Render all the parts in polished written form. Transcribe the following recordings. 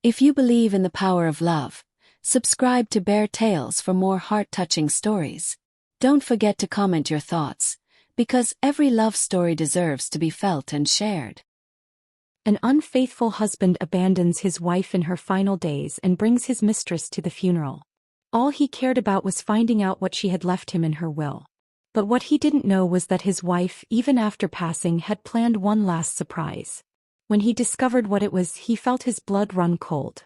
If you believe in the power of love, subscribe to Bear Tales for more heart-touching stories. Don't forget to comment your thoughts, because every love story deserves to be felt and shared. An unfaithful husband abandons his wife in her final days and brings his mistress to the funeral. All he cared about was finding out what she had left him in her will. But what he didn't know was that his wife, even after passing, had planned one last surprise. When he discovered what it was, he felt his blood run cold.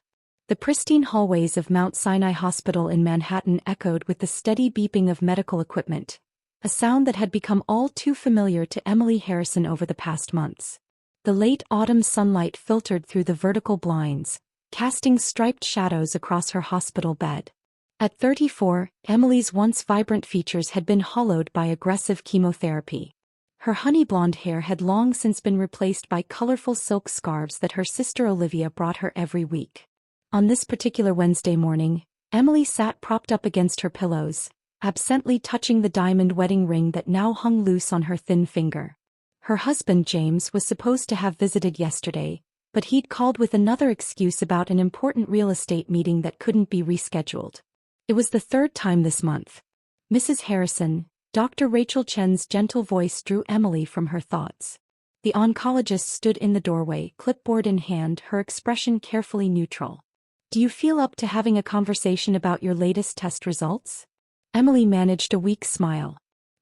The pristine hallways of Mount Sinai Hospital in Manhattan echoed with the steady beeping of medical equipment, a sound that had become all too familiar to Emily Harrison over the past months. The late autumn sunlight filtered through the vertical blinds, casting striped shadows across her hospital bed. At 34, Emily's once vibrant features had been hollowed by aggressive chemotherapy. Her honey blonde hair had long since been replaced by colorful silk scarves that her sister Olivia brought her every week. On this particular Wednesday morning, Emily sat propped up against her pillows, absently touching the diamond wedding ring that now hung loose on her thin finger. Her husband James was supposed to have visited yesterday, but he'd called with another excuse about an important real estate meeting that couldn't be rescheduled. It was the third time this month. Mrs. Harrison, Dr. Rachel Chen's gentle voice drew Emily from her thoughts. The oncologist stood in the doorway, clipboard in hand, her expression carefully neutral. "Do you feel up to having a conversation about your latest test results?" Emily managed a weak smile.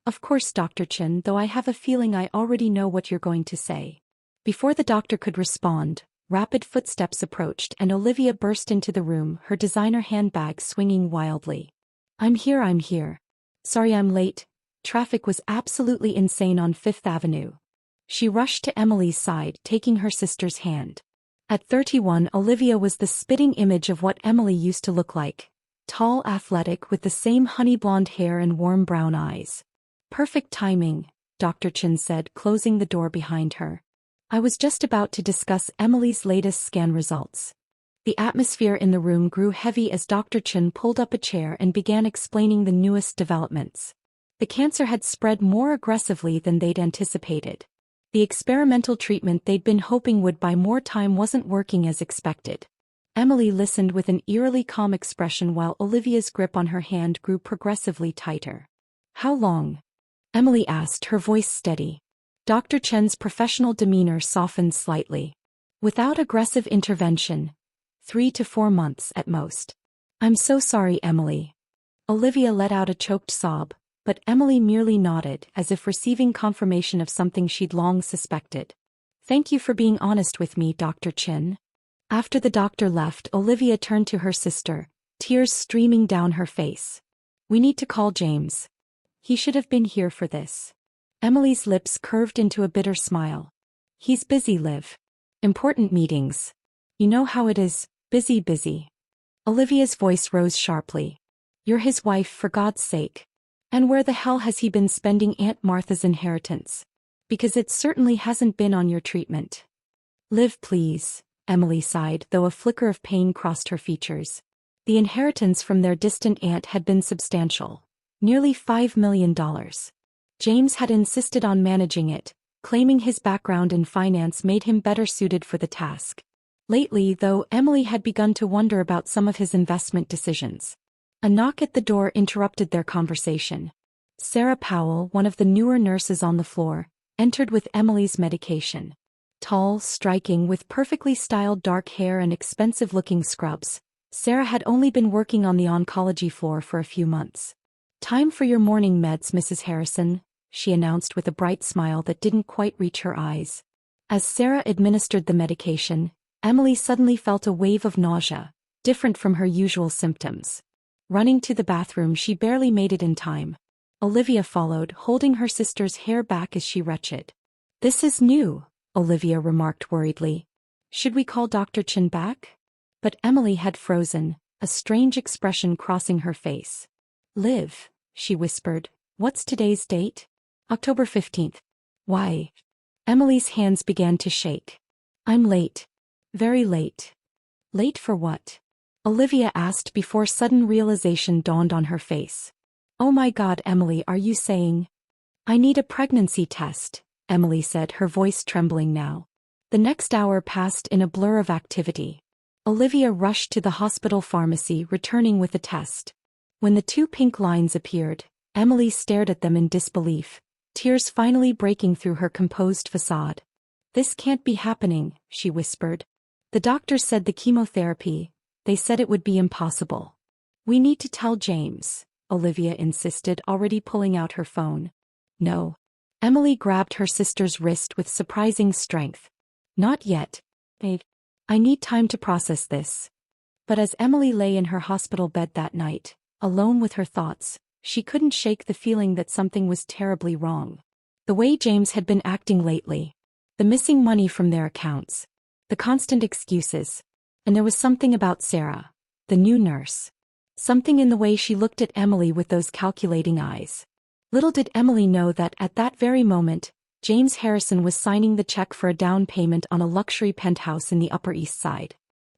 "Of course, Dr. Chen, though I have a feeling I already know what you're going to say." Before the doctor could respond, rapid footsteps approached and Olivia burst into the room, her designer handbag swinging wildly. I'm here. Sorry I'm late. Traffic was absolutely insane on Fifth Avenue." She rushed to Emily's side, taking her sister's hand. At 31, Olivia was the spitting image of what Emily used to look like. Tall, athletic, with the same honey blonde hair and warm brown eyes. "Perfect timing," Dr. Chen said, closing the door behind her. "I was just about to discuss Emily's latest scan results." The atmosphere in the room grew heavy as Dr. Chen pulled up a chair and began explaining the newest developments. The cancer had spread more aggressively than they'd anticipated. The experimental treatment they'd been hoping would buy more time wasn't working as expected. Emily listened with an eerily calm expression while Olivia's grip on her hand grew progressively tighter. "How long?" Emily asked, her voice steady. Dr. Chen's professional demeanor softened slightly. "Without aggressive intervention, 3 to 4 months at most." "I'm so sorry, Emily." Olivia let out a choked sob, but Emily merely nodded, as if receiving confirmation of something she'd long suspected. "Thank you for being honest with me, Dr. Chen." After the doctor left, Olivia turned to her sister, tears streaming down her face. "We need to call James. He should have been here for this." Emily's lips curved into a bitter smile. "He's busy, Liv. Important meetings. You know how it is, busy." Olivia's voice rose sharply. "You're his wife, for God's sake. And where the hell has he been spending Aunt Martha's inheritance? Because it certainly hasn't been on your treatment." "Liv, please," Emily sighed, though a flicker of pain crossed her features. The inheritance from their distant aunt had been substantial. Nearly $5 million. James had insisted on managing it, claiming his background in finance made him better suited for the task. Lately, though, Emily had begun to wonder about some of his investment decisions. A knock at the door interrupted their conversation. Sarah Powell, one of the newer nurses on the floor, entered with Emily's medication. Tall, striking, with perfectly styled dark hair and expensive-looking scrubs, Sarah had only been working on the oncology floor for a few months. "Time for your morning meds, Mrs. Harrison," she announced with a bright smile that didn't quite reach her eyes. As Sarah administered the medication, Emily suddenly felt a wave of nausea, different from her usual symptoms. Running to the bathroom, she barely made it in time. Olivia followed, holding her sister's hair back as she retched. "This is new," Olivia remarked worriedly. "Should we call Dr. Chen back?" But Emily had frozen, a strange expression crossing her face. "Liv," she whispered, "what's today's date?" "October 15th. "Why?" Emily's hands began to shake. "I'm late. Very late." "Late for what?" Olivia asked before sudden realization dawned on her face. "Oh my God, Emily, are you saying—" "I need a pregnancy test," Emily said, her voice trembling now. The next hour passed in a blur of activity. Olivia rushed to the hospital pharmacy, returning with a test. When the two pink lines appeared, Emily stared at them in disbelief, tears finally breaking through her composed facade. "This can't be happening," she whispered. "The doctor said the chemotherapy, they said it would be impossible." "We need to tell James," Olivia insisted, already pulling out her phone. "No." Emily grabbed her sister's wrist with surprising strength. "Not yet, babe. I need time to process this." But as Emily lay in her hospital bed that night, alone with her thoughts, she couldn't shake the feeling that something was terribly wrong. The way James had been acting lately, the missing money from their accounts, the constant excuses, and there was something about Sarah, the new nurse. Something in the way she looked at Emily with those calculating eyes. Little did Emily know that at that very moment, James Harrison was signing the check for a down payment on a luxury penthouse in the Upper East Side.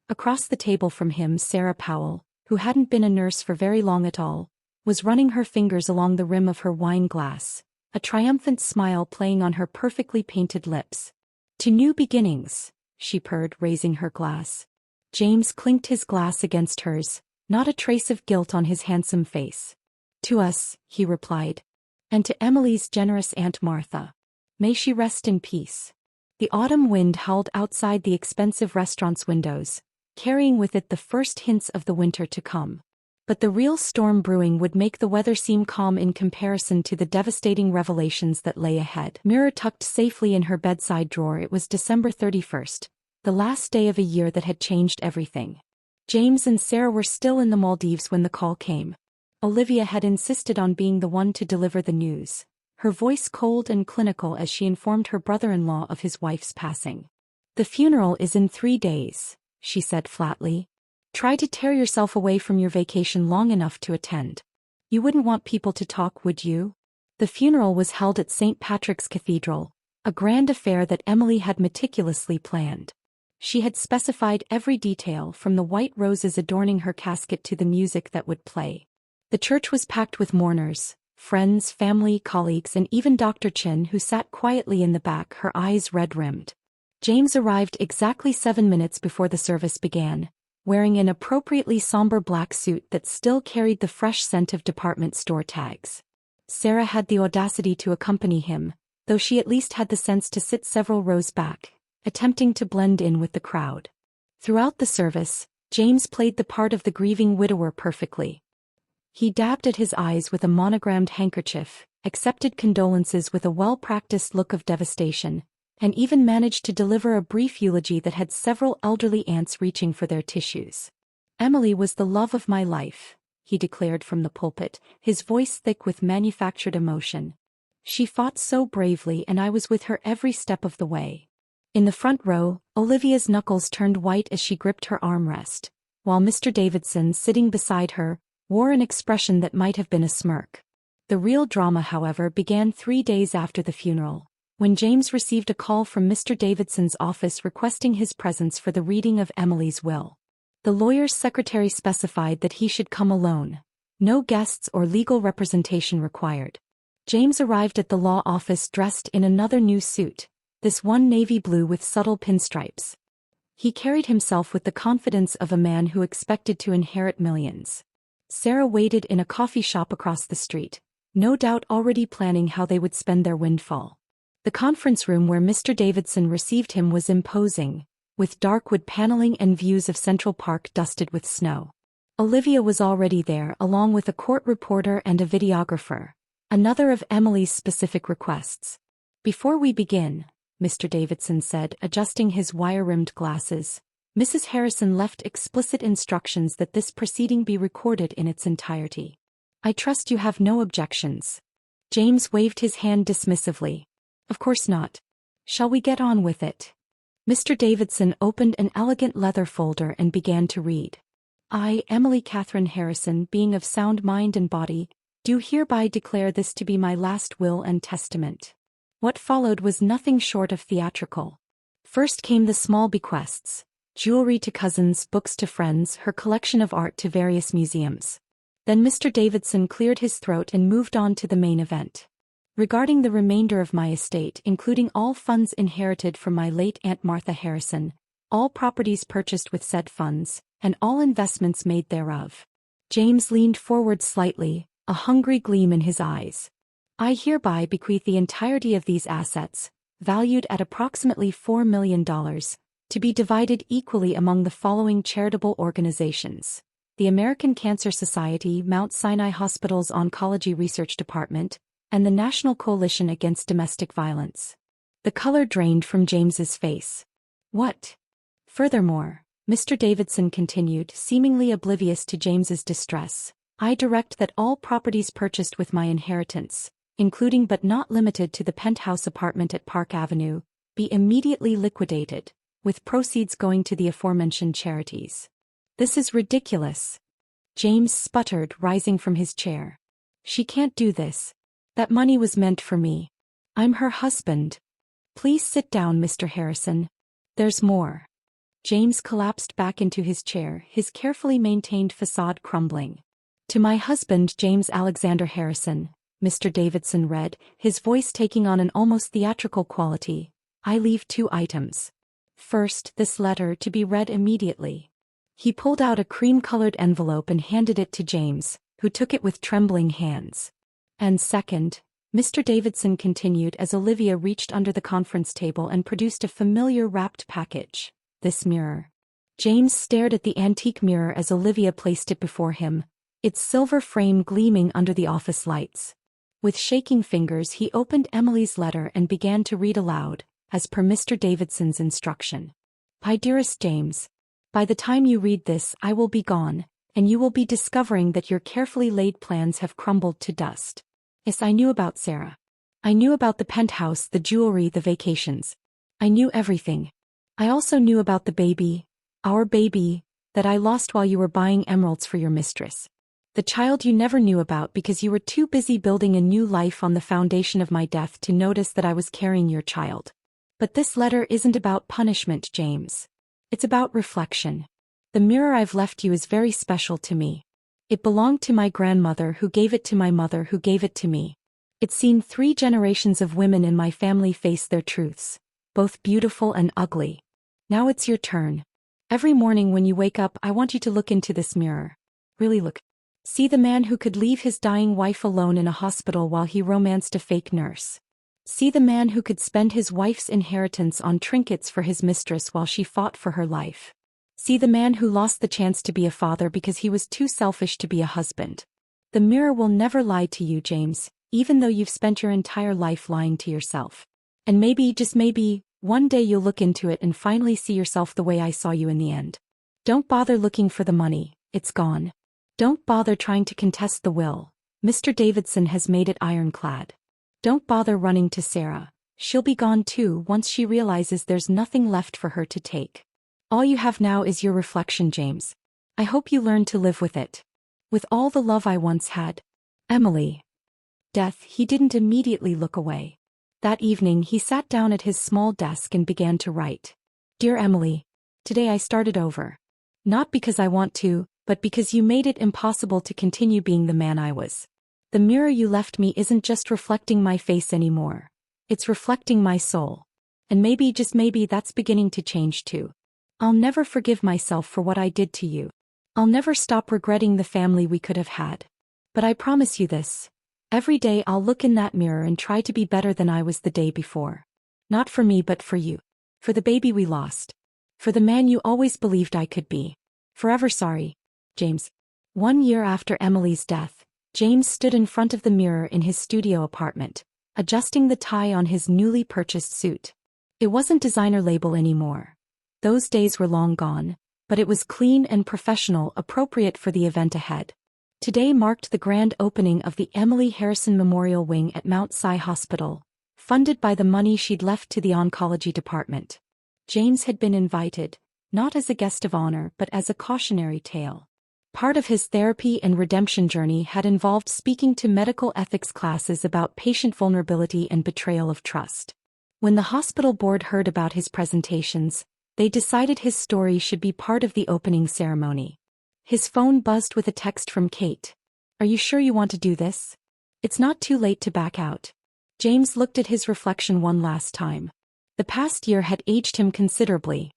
Across the table from him, Sarah Powell, who hadn't been a nurse for very long at all, was running her fingers along the rim of her wine glass, a triumphant smile playing on her perfectly painted lips. "To new beginnings," she purred, raising her glass. James clinked his glass against hers, not a trace of guilt on his handsome face. "To us," he replied. "And to Emily's generous Aunt Martha. May she rest in peace." The autumn wind howled outside the expensive restaurant's windows, carrying with it the first hints of the winter to come. But the real storm brewing would make the weather seem calm in comparison to the devastating revelations that lay ahead. Mirror tucked safely in her bedside drawer, it was December 31st, the last day of a year that had changed everything. James and Sarah were still in the Maldives when the call came. Olivia had insisted on being the one to deliver the news, her voice cold and clinical as she informed her brother-in-law of his wife's passing. "The funeral is in 3 days," she said flatly. "Try to tear yourself away from your vacation long enough to attend. You wouldn't want people to talk, would you?" The funeral was held at St. Patrick's Cathedral, a grand affair that Emily had meticulously planned. She had specified every detail, from the white roses adorning her casket to the music that would play. The church was packed with mourners, friends, family, colleagues, and even Dr. Chin, who sat quietly in the back, her eyes red-rimmed. James arrived exactly 7 minutes before the service began, wearing an appropriately somber black suit that still carried the fresh scent of department store tags. Sarah had the audacity to accompany him, though she at least had the sense to sit several rows back, attempting to blend in with the crowd. Throughout the service, James played the part of the grieving widower perfectly. He dabbed at his eyes with a monogrammed handkerchief, accepted condolences with a well-practiced look of devastation, and even managed to deliver a brief eulogy that had several elderly aunts reaching for their tissues. "Emily was the love of my life," he declared from the pulpit, his voice thick with manufactured emotion. "She fought so bravely, and I was with her every step of the way." In the front row, Olivia's knuckles turned white as she gripped her armrest, while Mr. Davidson, sitting beside her, wore an expression that might have been a smirk. The real drama, however, began 3 days after the funeral, when James received a call from Mr. Davidson's office requesting his presence for the reading of Emily's will. The lawyer's secretary specified that he should come alone, no guests or legal representation required. James arrived at the law office dressed in another new suit, this one navy blue with subtle pinstripes. He carried himself with the confidence of a man who expected to inherit millions. Sarah waited in a coffee shop across the street, no doubt already planning how they would spend their windfall. The conference room where Mr. Davidson received him was imposing, with dark wood paneling and views of Central Park dusted with snow. Olivia was already there, along with a court reporter and a videographer, another of Emily's specific requests. "Before we begin," Mr. Davidson said, adjusting his wire-rimmed glasses, "Mrs. Harrison left explicit instructions that this proceeding be recorded in its entirety. I trust you have no objections." James waved his hand dismissively. "Of course not. Shall we get on with it?" Mr. Davidson opened an elegant leather folder and began to read. "I, Emily Catherine Harrison, being of sound mind and body, do hereby declare this to be my last will and testament." What followed was nothing short of theatrical. First came the small bequests: jewelry to cousins, books to friends, her collection of art to various museums. Then Mr. Davidson cleared his throat and moved on to the main event. "Regarding the remainder of my estate, including all funds inherited from my late Aunt Martha Harrison, all properties purchased with said funds, and all investments made thereof. James leaned forward slightly, a hungry gleam in his eyes. I hereby bequeath the entirety of these assets, valued at approximately $4 million, to be divided equally among the following charitable organizations: the American Cancer Society, Mount Sinai Hospital's Oncology Research Department, and the National Coalition Against Domestic Violence. The color drained from James's face. What? Furthermore, Mr. Davidson continued, seemingly oblivious to James's distress, I direct that all properties purchased with my inheritance, including but not limited to the penthouse apartment at Park Avenue, be immediately liquidated, with proceeds going to the aforementioned charities. This is ridiculous. James sputtered, rising from his chair. She can't do this. That money was meant for me. I'm her husband. Please sit down, Mr. Harrison. There's more. James collapsed back into his chair, his carefully maintained facade crumbling. To my husband, James Alexander Harrison, Mr. Davidson read, his voice taking on an almost theatrical quality, I leave 2 items. First, this letter to be read immediately. He pulled out a cream-colored envelope and handed it to James, who took it with trembling hands. And second, Mr. Davidson continued as Olivia reached under the conference table and produced a familiar wrapped package. This mirror. James stared at the antique mirror as Olivia placed it before him, its silver frame gleaming under the office lights. With shaking fingers he opened Emily's letter and began to read aloud, as per Mr. Davidson's instruction. My dearest James, by the time you read this I will be gone, and you will be discovering that your carefully laid plans have crumbled to dust. Yes, I knew about Sarah. I knew about the penthouse, the jewelry, the vacations. I knew everything. I also knew about the baby, our baby, that I lost while you were buying emeralds for your mistress. The child you never knew about because you were too busy building a new life on the foundation of my death to notice that I was carrying your child. But this letter isn't about punishment, James. It's about reflection. The mirror I've left you is very special to me. It belonged to my grandmother who gave it to my mother who gave it to me. It's seen 3 generations of women in my family face their truths, both beautiful and ugly. Now it's your turn. Every morning when you wake up I want you to look into this mirror. Really look. See the man who could leave his dying wife alone in a hospital while he romanced a fake nurse. See the man who could spend his wife's inheritance on trinkets for his mistress while she fought for her life. See the man who lost the chance to be a father because he was too selfish to be a husband. The mirror will never lie to you, James, even though you've spent your entire life lying to yourself. And maybe, just maybe, one day you'll look into it and finally see yourself the way I saw you in the end. Don't bother looking for the money, it's gone. Don't bother trying to contest the will. Mr. Davidson has made it ironclad. Don't bother running to Sarah. She'll be gone too once she realizes there's nothing left for her to take. All you have now is your reflection, James. I hope you learn to live with it. With all the love I once had. Emily. Death. He didn't immediately look away. That evening he sat down at his small desk and began to write. Dear Emily, today I started over. Not because I want to, but because you made it impossible to continue being the man I was. The mirror you left me isn't just reflecting my face anymore. It's reflecting my soul. And maybe, just maybe, that's beginning to change too. I'll never forgive myself for what I did to you. I'll never stop regretting the family we could have had. But I promise you this. Every day I'll look in that mirror and try to be better than I was the day before. Not for me but for you. For the baby we lost. For the man you always believed I could be. Forever sorry, James. 1 year after Emily's death, James stood in front of the mirror in his studio apartment, adjusting the tie on his newly purchased suit. It wasn't designer label anymore. Those days were long gone, but it was clean and professional, appropriate for the event ahead. Today marked the grand opening of the Emily Harrison Memorial Wing at Mount Sinai Hospital, funded by the money she'd left to the oncology department. James had been invited, not as a guest of honor but as a cautionary tale. Part of his therapy and redemption journey had involved speaking to medical ethics classes about patient vulnerability and betrayal of trust. When the hospital board heard about his presentations, they decided his story should be part of the opening ceremony. His phone buzzed with a text from Kate. Are you sure you want to do this? It's not too late to back out. James looked at his reflection one last time. The past year had aged him considerably.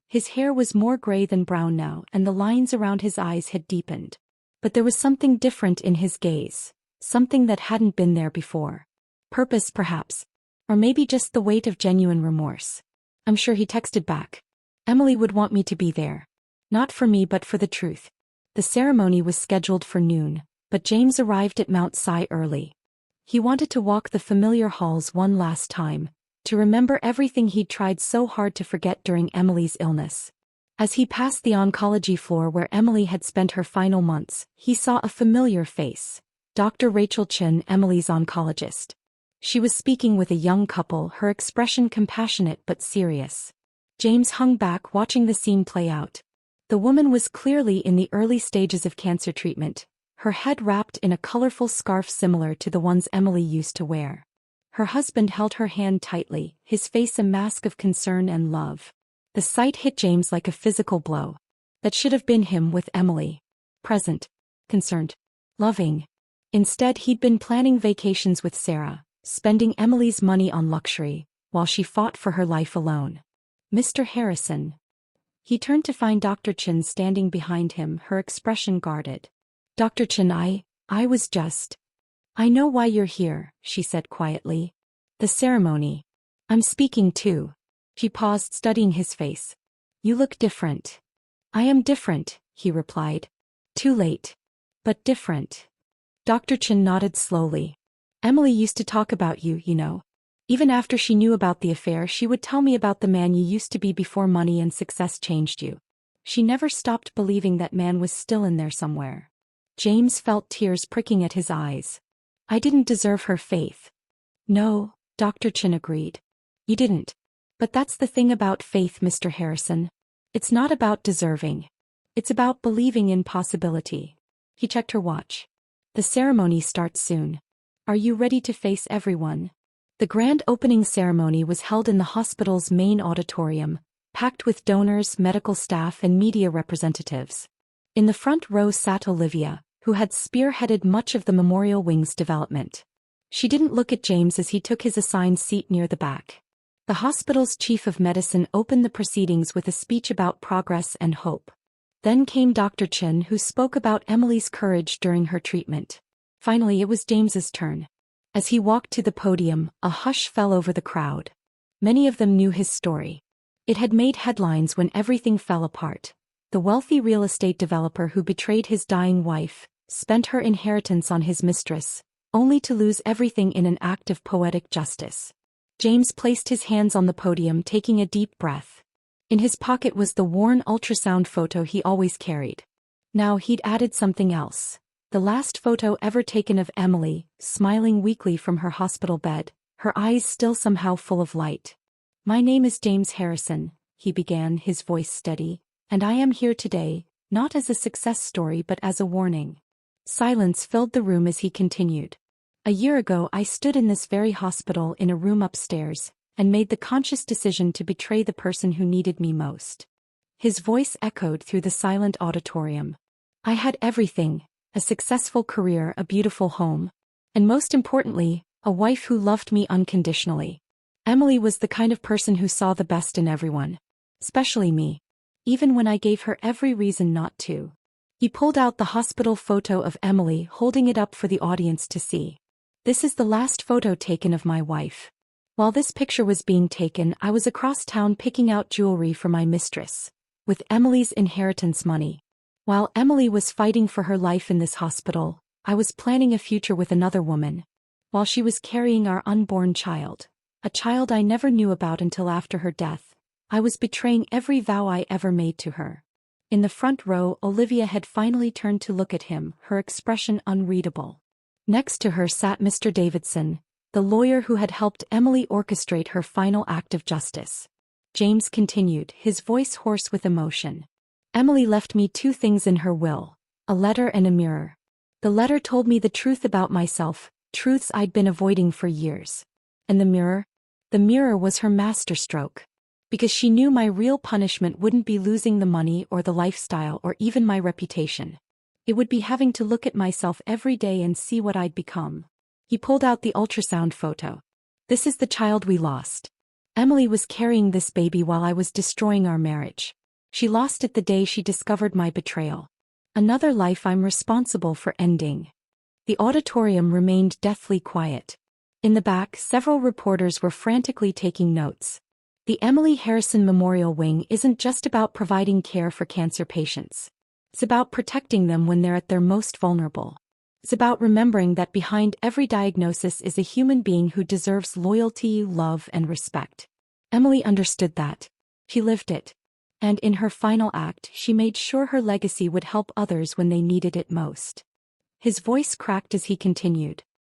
His hair was more gray than brown now, and the lines around his eyes had deepened. But there was something different in his gaze, something that hadn't been there before. Purpose, perhaps. Or maybe just the weight of genuine remorse. I'm sure he texted back. Emily would want me to be there. Not for me but for the truth. The ceremony was scheduled for noon, but James arrived at Mount Si early. He wanted to walk the familiar halls one last time, to remember everything he'd tried so hard to forget during Emily's illness. As he passed the oncology floor where Emily had spent her final months, he saw a familiar face. Dr. Rachel Chin, Emily's oncologist. She was speaking with a young couple, her expression compassionate but serious. James hung back watching the scene play out. The woman was clearly in the early stages of cancer treatment, her head wrapped in a colorful scarf similar to the ones Emily used to wear. Her husband held her hand tightly, his face a mask of concern and love. The sight hit James like a physical blow. That should have been him with Emily. Present. Concerned. Loving. Instead he'd been planning vacations with Sarah, spending Emily's money on luxury, while she fought for her life alone. Mr. Harrison. He turned to find Dr. Chin standing behind him, her expression guarded. Dr. Chin, I was just... I know why you're here, she said quietly. The ceremony. I'm speaking too. She paused, studying his face. You look different. I am different, he replied. Too late. But different. Dr. Chin nodded slowly. Emily used to talk about you, you know. Even after she knew about the affair, she would tell me about the man you used to be before money and success changed you. She never stopped believing that man was still in there somewhere. James felt tears pricking at his eyes. I didn't deserve her faith. No, Dr. Chin agreed. You didn't. But that's the thing about faith, Mr. Harrison. It's not about deserving. It's about believing in possibility. He checked her watch. The ceremony starts soon. Are you ready to face everyone? The grand opening ceremony was held in the hospital's main auditorium, packed with donors, medical staff, and media representatives. In the front row sat Olivia, who had spearheaded much of the memorial wing's development. She didn't look at James as he took his assigned seat near the back. The hospital's chief of medicine opened the proceedings with a speech about progress and hope. Then came Dr. Chin, who spoke about Emily's courage during her treatment. Finally, it was James's turn. As he walked to the podium, a hush fell over the crowd. Many of them knew his story. It had made headlines when everything fell apart. The wealthy real estate developer who betrayed his dying wife, spent her inheritance on his mistress, only to lose everything in an act of poetic justice. James placed his hands on the podium, taking a deep breath. In his pocket was the worn ultrasound photo he always carried. Now he'd added something else. The last photo ever taken of Emily, smiling weakly from her hospital bed, her eyes still somehow full of light. My name is James Harrison, he began, his voice steady, and I am here today, not as a success story but as a warning. Silence filled the room as he continued. A year ago I stood in this very hospital in a room upstairs, and made the conscious decision to betray the person who needed me most. His voice echoed through the silent auditorium. I had everything, a successful career, a beautiful home, and most importantly, a wife who loved me unconditionally. Emily was the kind of person who saw the best in everyone. Especially me. Even when I gave her every reason not to. He pulled out the hospital photo of Emily, holding it up for the audience to see. This is the last photo taken of my wife. While this picture was being taken, I was across town picking out jewelry for my mistress, with Emily's inheritance money. While Emily was fighting for her life in this hospital, I was planning a future with another woman. While she was carrying our unborn child, a child I never knew about until after her death, I was betraying every vow I ever made to her. In the front row, Olivia had finally turned to look at him, her expression unreadable. Next to her sat Mr. Davidson, the lawyer who had helped Emily orchestrate her final act of justice. James continued, his voice hoarse with emotion. Emily left me two things in her will, a letter and a mirror. The letter told me the truth about myself, truths I'd been avoiding for years. And the mirror? The mirror was her masterstroke. Because she knew my real punishment wouldn't be losing the money or the lifestyle or even my reputation. It would be having to look at myself every day and see what I'd become. He pulled out the ultrasound photo. This is the child we lost. Emily was carrying this baby while I was destroying our marriage. She lost it the day she discovered my betrayal. Another life I'm responsible for ending. The auditorium remained deathly quiet. In the back, several reporters were frantically taking notes. The Emily Harrison Memorial Wing isn't just about providing care for cancer patients. It's about protecting them when they're at their most vulnerable. It's about remembering that behind every diagnosis is a human being who deserves loyalty, love, and respect. Emily understood that. She lived it. And in her final act, she made sure her legacy would help others when they needed it most. His voice cracked as he continued.